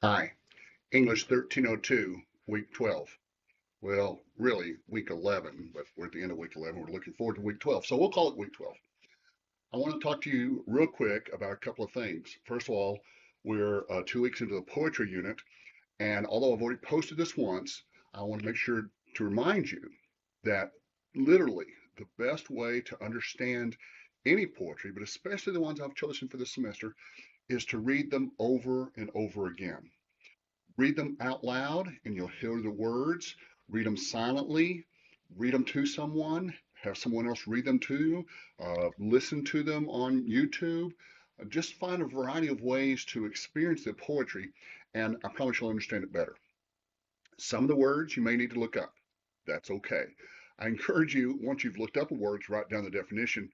Hi, English 1302, week 12. Well, really, week 11, but we're at the end of week 11. We're looking forward to week 12. So we'll call it week 12. I want to talk to you real quick about a couple of things. First of all, we're 2 weeks into the poetry unit. And although I've already posted this once, I want to make sure to remind you that literally the best way to understand any poetry, but especially the ones I've chosen for this semester, is to read them over and over again. Read them out loud and you'll hear the words. Read them silently. Read them to someone. Have someone else read them to you. Listen to them on YouTube. Just find a variety of ways to experience the poetry, and I promise you'll understand it better. Some of the words you may need to look up. That's okay. I encourage you, once you've looked up a word, to write down the definition,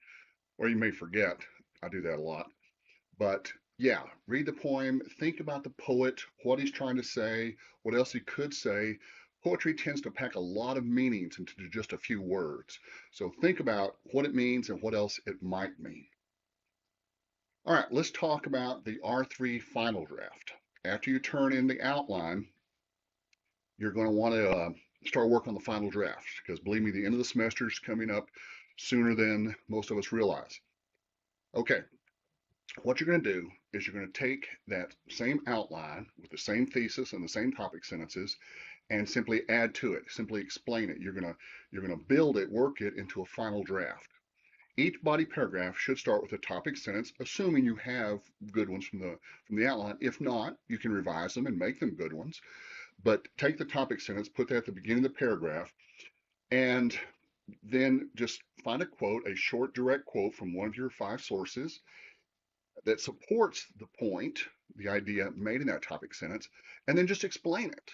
or you may forget. I do that a lot. But yeah, read the poem, think about the poet, what he's trying to say, what else he could say. Poetry tends to pack a lot of meanings into just a few words. So think about what it means and what else it might mean. All right, let's talk about the R3 final draft. After you turn in the outline, you're going to want to start work on the final draft because believe me, the end of the semester is coming up sooner than most of us realize. Okay, what you're going to do is you're going to take that same outline with the same thesis and the same topic sentences and simply add to it, simply explain it. You're going to build it, work it into a final draft. Each body paragraph should start with a topic sentence, assuming you have good ones from the outline. If not, you can revise them and make them good ones. But take the topic sentence, put that at the beginning of the paragraph, and then just find a quote, a short direct quote from one of your 5 sources that supports the point, the idea made in that topic sentence, and then just explain it.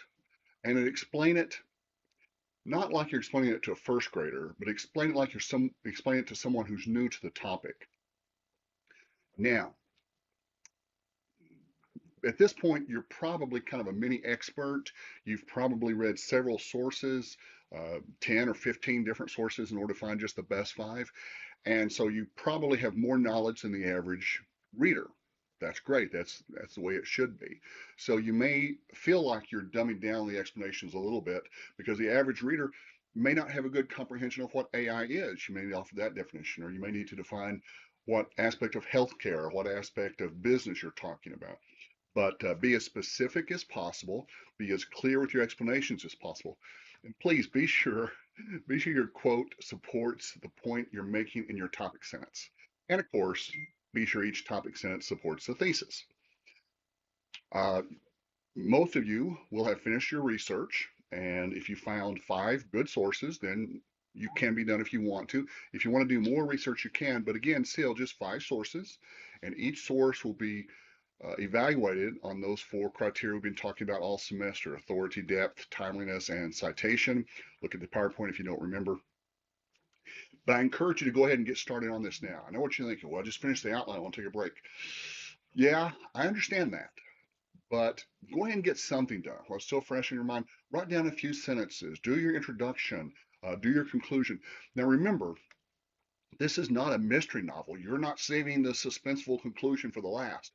And explain it not like you're explaining it to a first grader, but explain it like explain it to someone who's new to the topic. Now, at this point, you're probably kind of a mini expert. You've probably read several sources, 10 or 15 different sources in order to find just the best 5. And so you probably have more knowledge than the average reader. That's great. That's the way it should be. So you may feel like you're dumbing down the explanations a little bit because the average reader may not have a good comprehension of what AI is. You may need to offer that definition, or you may need to define what aspect of healthcare or what aspect of business you're talking about. But be as specific as possible, be as clear with your explanations as possible. And please be sure your quote supports the point you're making in your topic sentence. And of course, be sure each topic sentence supports the thesis. Uh, Most of you will have finished your research, and if you found 5 good sources, then you can be done if you want to. If you want to do more research, you can, but again, still just 5 sources, and each source will be evaluated on those 4 criteria we've been talking about all semester: authority, depth, timeliness, and citation. Look at the PowerPoint if you don't remember. But I encourage you to go ahead and get started on this now. I know what you're thinking. Well, I just finished the outline. I want to take a break. Yeah, I understand that. But go ahead and get something done while it's still fresh in your mind. Write down a few sentences. Do your introduction. Do your conclusion. Now, remember, this is not a mystery novel. You're not saving the suspenseful conclusion for the last.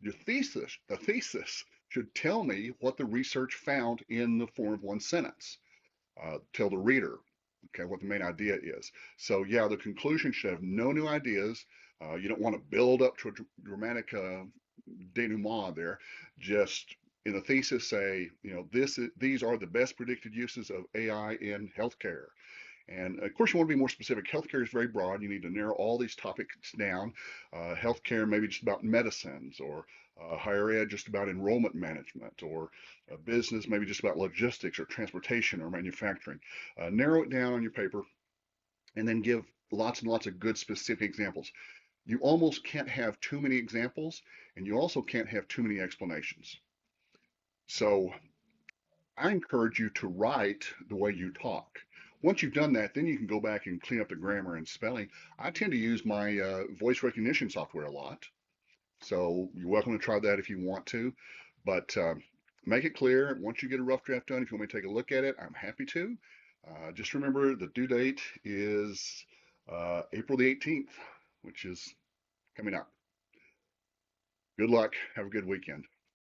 The thesis should tell me what the research found in the form of one sentence. Tell the reader, okay, what the main idea is. So yeah, the conclusion should have no new ideas. You don't want to build up to a dramatic denouement there. Just in the thesis say, these are the best predicted uses of AI in healthcare. And of course, you want to be more specific. Healthcare is very broad. You need to narrow all these topics down. Healthcare, maybe just about medicines, or higher ed, just about enrollment management, or business, maybe just about logistics or transportation or manufacturing. Narrow it down on your paper and then give lots and lots of good specific examples. You almost can't have too many examples, and you also can't have too many explanations. So I encourage you to write the way you talk. Once you've done that, then you can go back and clean up the grammar and spelling. I tend to use my voice recognition software a lot. So you're welcome to try that if you want to. But make it clear. Once you get a rough draft done, if you want me to take a look at it, I'm happy to. Just remember the due date is April the 18th, which is coming up. Good luck. Have a good weekend.